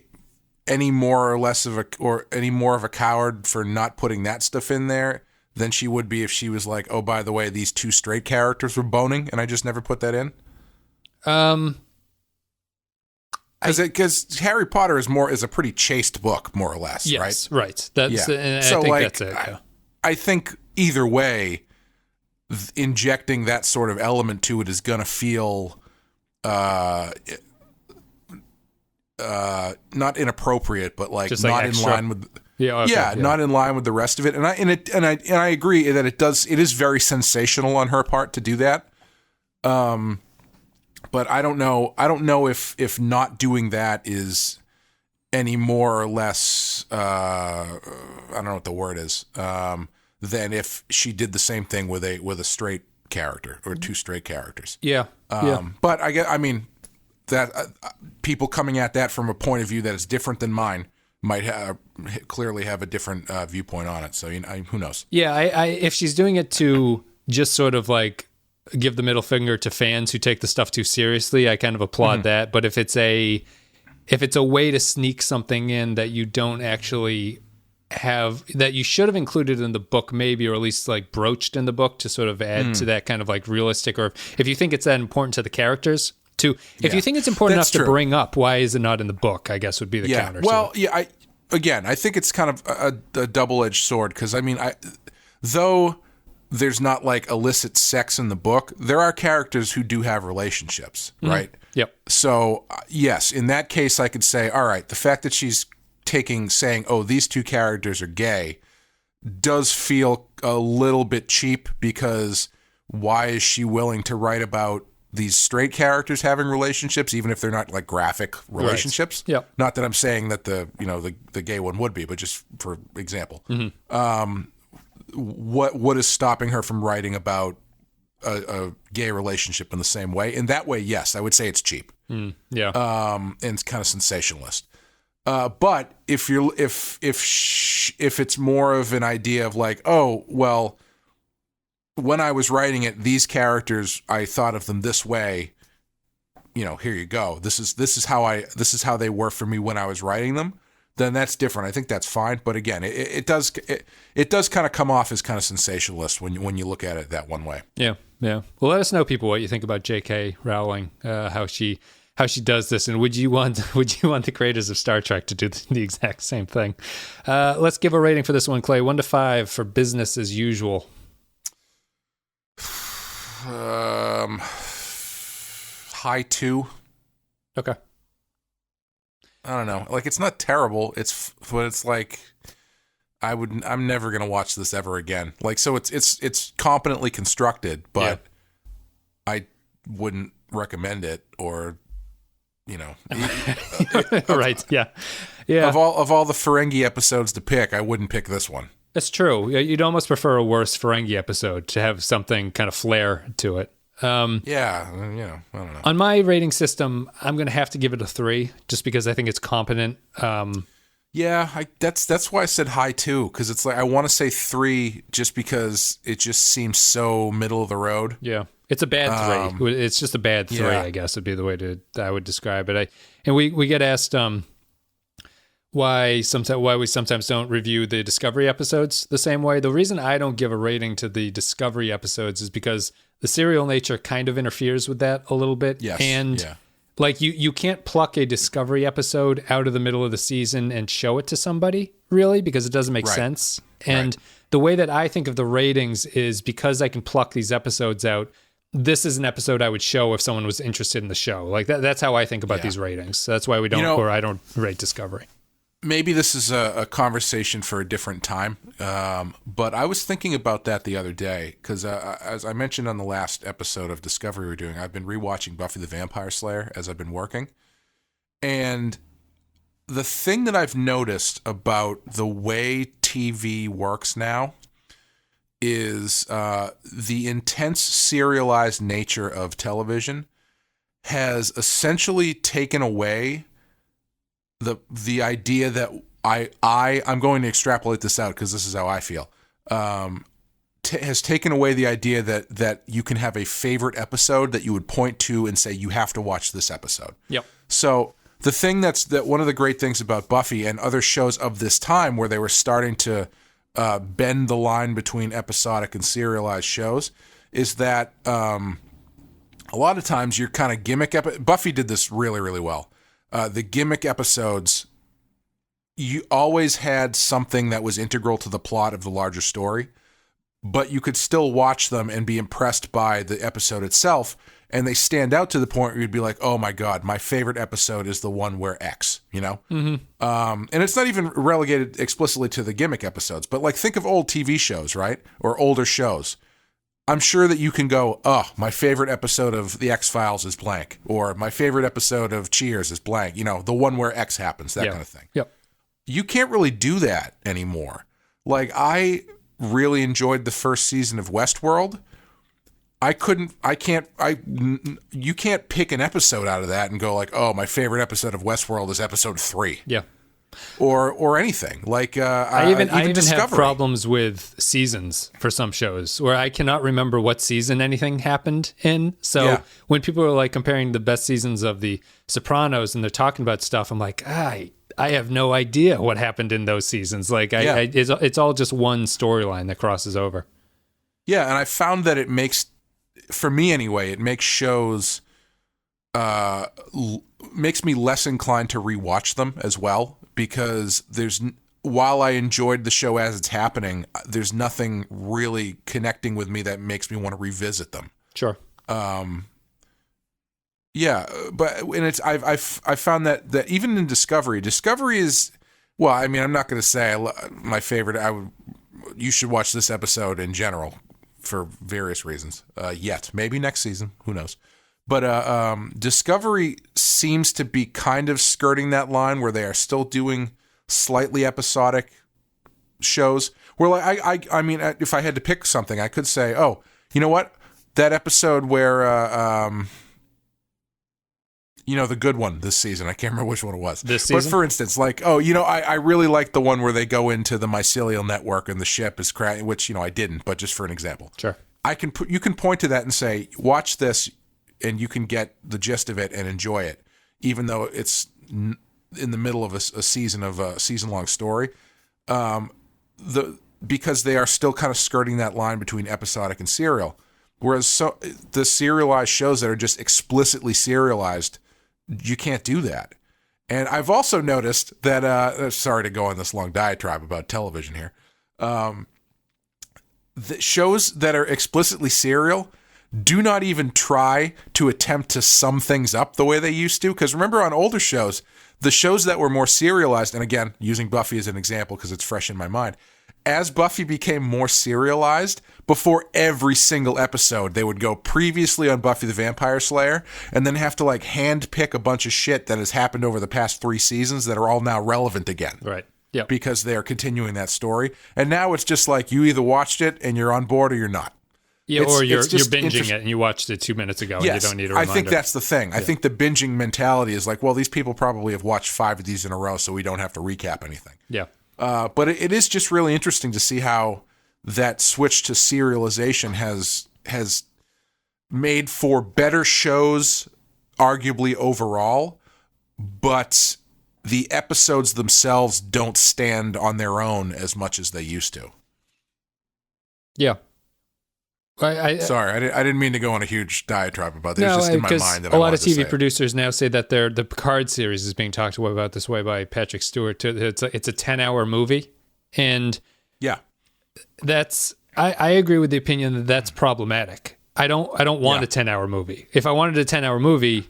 any more or less of any more of a coward for not putting that stuff in there than she would be if she was like, oh, by the way, these two straight characters were boning and I just never put that in? Because Harry Potter is a pretty chaste book, more or less, yes, right? Right. That's, yeah. And I think that's it. Yeah. I think either way, injecting that sort of element to it is going to feel not inappropriate, but like Just not like in line with. Yeah, not in line with the rest of it, and I agree that it is very sensational on her part to do that. But I don't know if not doing that is any more or less I don't know what the word is than if she did the same thing with a straight character or two straight characters. Yeah. But I mean that people coming at that from a point of view that is different than mine might clearly have a different viewpoint on it. So who knows? Yeah, I if she's doing it to just sort of like give the middle finger to fans who take the stuff too seriously, I kind of applaud that. But if it's a way to sneak something in that you don't actually have, that you should have included in the book maybe, or at least like broached in the book to sort of add to that kind of like realistic, or if you think it's that important to the characters, if you think it's important enough to bring up, why is it not in the book, I guess would be the counter. Well, I think it's kind of a double-edged sword, because I mean, though there's not like illicit sex in the book, there are characters who do have relationships, right? Yep. So yes, in that case, I could say, all right, the fact that she's saying, oh, these two characters are gay, does feel a little bit cheap, because why is she willing to write about these straight characters having relationships, even if they're not like graphic relationships? Right. Yep. Not that I'm saying that the gay one would be, but just for example. What is stopping her from writing about a gay relationship in the same way? In that way, yes, I would say it's cheap. And it's kind of sensationalist. But if it's more of an idea of like, oh, well, when I was writing it, these characters, I thought of them this way. Here you go. This is how they were for me when I was writing them. Then that's different. I think that's fine. But again, it does kind of come off as kind of sensationalist when you look at it that one way. Yeah. Well, let us know, people, what you think about J.K. Rowling, how she does this, and would you want the creators of Star Trek to do the exact same thing? Let's give a rating for this one, Clay. 1 to 5 for business as usual. High 2. Okay. I don't know. Like, it's not terrible. But it's like I'm never gonna watch this ever again. Like, so it's competently constructed, but I wouldn't recommend it, or right. Yeah. Of all the Ferengi episodes to pick, I wouldn't pick this one. That's true. You'd almost prefer a worse Ferengi episode to have something kind of flair to it. I don't know. On my rating system, I'm going to have to give it a 3, just because I think it's competent. That's why I said high 2, because it's like I want to say 3 just because it just seems so middle of the road. Yeah, it's a bad 3. It's just a bad 3, I guess would be the way I would describe it. And we get asked why we sometimes don't review the Discovery episodes the same way. The reason I don't give a rating to the Discovery episodes is because the serial nature kind of interferes with that a little bit. Yes. And like you can't pluck a Discovery episode out of the middle of the season and show it to somebody, really, because it doesn't make sense. And the way that I think of the ratings is, because I can pluck these episodes out, this is an episode I would show if someone was interested in the show. Like that's how I think about these ratings. So that's why we don't, or I don't rate Discovery. Maybe this is a conversation for a different time, but I was thinking about that the other day, because as I mentioned on the last episode of Discovery we're doing, I've been rewatching Buffy the Vampire Slayer as I've been working. And the thing that I've noticed about the way TV works now is the intense serialized nature of television has essentially taken away the idea that I'm going to extrapolate this out because this is how I feel, has taken away the idea that you can have a favorite episode that you would point to and say, you have to watch this episode. Yep. So the thing that one of the great things about Buffy and other shows of this time, where they were starting to bend the line between episodic and serialized shows, is that a lot of times your kind of gimmick Buffy did this really, really well. The gimmick episodes, you always had something that was integral to the plot of the larger story, but you could still watch them and be impressed by the episode itself. And they stand out to the point where you'd be like, oh my God, my favorite episode is the one where X, you know? Mm-hmm. And it's not even relegated explicitly to the gimmick episodes, but like think of old TV shows, right? Or older shows. I'm sure that you can go, oh, my favorite episode of The X-Files is blank, or my favorite episode of Cheers is blank, you know, the one where X happens, that kind of thing. Yep. You can't really do that anymore. Like, I really enjoyed the first season of Westworld. You can't pick an episode out of that and go like, oh, my favorite episode of Westworld is episode 3. Yeah. Or anything. Like, I even have Discovery. problems with seasons for some shows where I cannot remember what season anything happened in. So when people are like comparing the best seasons of The Sopranos and they're talking about stuff, I'm like, I have no idea what happened in those seasons. Like, it's all just one storyline that crosses over. Yeah, and I found that it makes, for me anyway, it makes shows, makes me less inclined to rewatch them as well, because while I enjoyed the show as it's happening, there's nothing really connecting with me that makes me want to revisit them. Sure. Yeah, but I found that even in Discovery is, well, I mean, I'm not going to say my favorite. You should watch this episode in general for various reasons. Yet maybe next season, who knows? But Discovery seems to be kind of skirting that line where they are still doing slightly episodic shows. Where like I mean, if I had to pick something, I could say, oh, you know what? That episode where you know, the good one this season. I can't remember which one it was. This season? But for instance, like, oh, you know, I really like the one where they go into the mycelial network and the ship is crashing, which, you know, I didn't, but just for an example. Sure. You can point to that and say, watch this, and you can get the gist of it and enjoy it, even though it's in the middle of a season-long story. Because they are still kind of skirting that line between episodic and serial. Whereas the serialized shows that are just explicitly serialized, you can't do that. And I've also noticed that, sorry to go on this long diatribe about television here, the shows that are explicitly serial do not even try to attempt to sum things up the way they used to. Because remember, on older shows, the shows that were more serialized, and again, using Buffy as an example because it's fresh in my mind, as Buffy became more serialized, before every single episode, they would go previously on Buffy the Vampire Slayer and then have to like hand pick a bunch of shit that has happened over the past 3 seasons that are all now relevant again. Right. Yeah. Because they are continuing that story. And now it's just like you either watched it and you're on board or you're not. Yeah, or you're binging it and you watched it 2 minutes ago and you don't need a reminder. I think that's the thing. I think the binging mentality is like, well, these people probably have watched 5 of these in a row, so we don't have to recap anything. Yeah. But it is just really interesting to see how that switch to serialization has made for better shows, arguably overall, but the episodes themselves don't stand on their own as much as they used to. Yeah. Sorry, I didn't mean to go on a huge diatribe about this. No, it's just in my mind that a lot of TV producers now say that the Picard series is being talked about this way by Patrick Stewart. It's a 10-hour movie, and yeah, I agree with the opinion that that's problematic. I don't want a 10-hour movie. If I wanted a 10-hour movie,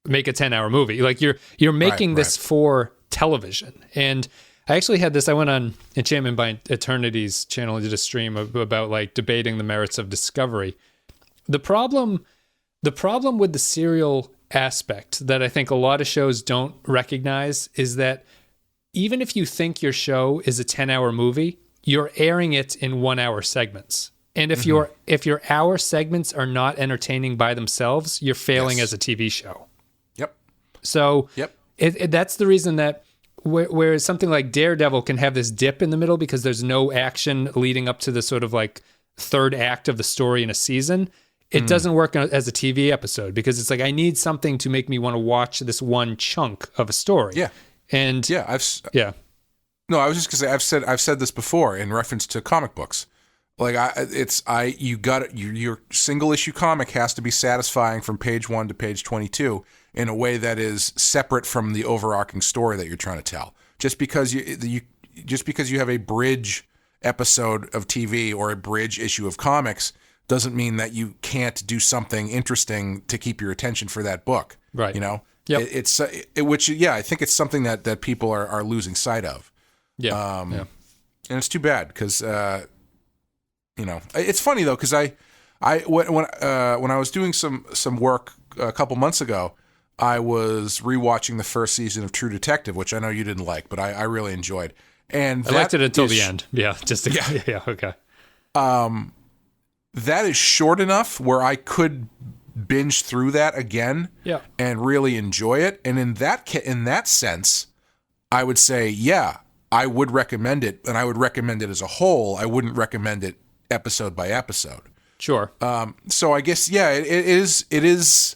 make a 10-hour movie. Like you're making this for television. And I actually had this. I went on Enchantment by Eternity's channel and did a stream about like debating the merits of Discovery. The problem with the serial aspect that I think a lot of shows don't recognize is that even if you think your show is a 10-hour movie, you're airing it in 1-hour segments. And if your hour segments are not entertaining by themselves, you're failing as a TV show. Yep. So that's the reason that whereas something like Daredevil can have this dip in the middle because there's no action leading up to the sort of like third act of the story in a season, it doesn't work as a TV episode because it's like I need something to make me want to watch this one chunk of a story. Yeah. And No, I was just gonna say I've said this before in reference to comic books. Like your single issue comic has to be satisfying from page 1 to page 22 in a way that is separate from the overarching story that you're trying to tell. Just because you have a bridge episode of TV or a bridge issue of comics doesn't mean that you can't do something interesting to keep your attention for that book. Right. You know, Yep. I think it's something that people are losing sight of. Yeah. And it's too bad because, it's funny though, because when I was doing some work a couple months ago, I was rewatching the first season of True Detective, which I know you didn't like, but I really enjoyed. And I liked it until the end. Yeah. Okay. That is short enough where I could binge through that again and really enjoy it. And in that sense, I would say, yeah, I would recommend it, and I would recommend it as a whole. I wouldn't recommend it episode by episode. Sure. So I guess, it is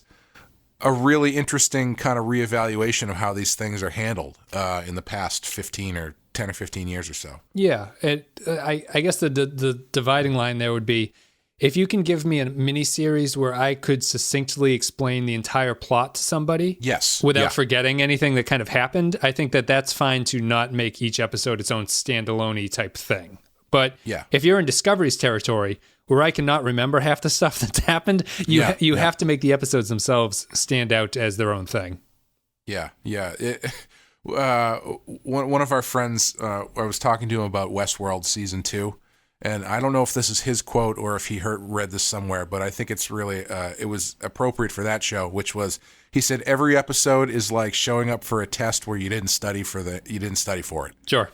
a really interesting kind of reevaluation of how these things are handled in the past 10 or 15 years or so. Yeah. I guess the dividing line there would be, if you can give me a miniseries where I could succinctly explain the entire plot to somebody, without forgetting anything that kind of happened, I think that's fine to not make each episode its own standalone-y type thing. But if you're in Discovery's territory, where I cannot remember half the stuff that's happened, you have to make the episodes themselves stand out as their own thing. Yeah. One of our friends, I was talking to him about Westworld season 2. And I don't know if this is his quote or if he read this somewhere, but I think it's really, it was appropriate for that show, which was, he said, every episode is like showing up for a test where you didn't study for it. Sure.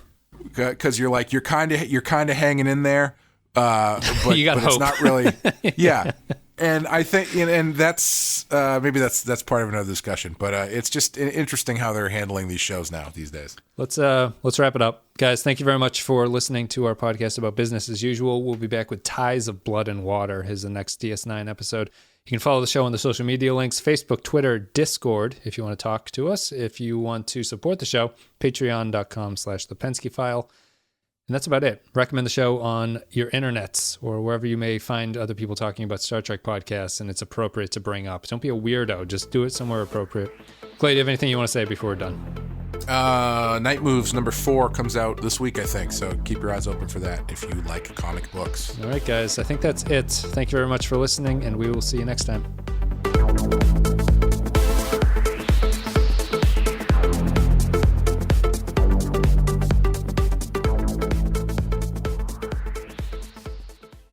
Because you're kind of hanging in there, but it's not really. Yeah. And I think, and that's maybe that's part of another discussion, but it's just interesting how they're handling these shows now these days. Let's wrap it up, guys. Thank you very much for listening to our podcast about business as usual. We'll be back with Ties of Blood and Water is the next DS9 episode. You can follow the show on the social media links: Facebook, Twitter, Discord, if you want to talk to us. If you want to support the show, patreon.com/the Pensky File. And that's about it. Recommend the show on your internets or wherever you may find other people talking about Star Trek podcasts and it's appropriate to bring up. Don't be a weirdo. Just do it somewhere appropriate. Clay, do you have anything you want to say before we're done? Night Moves number 4 comes out this week, I think. So keep your eyes open for that if you like comic books. All right, guys. I think that's it. Thank you very much for listening, and we will see you next time.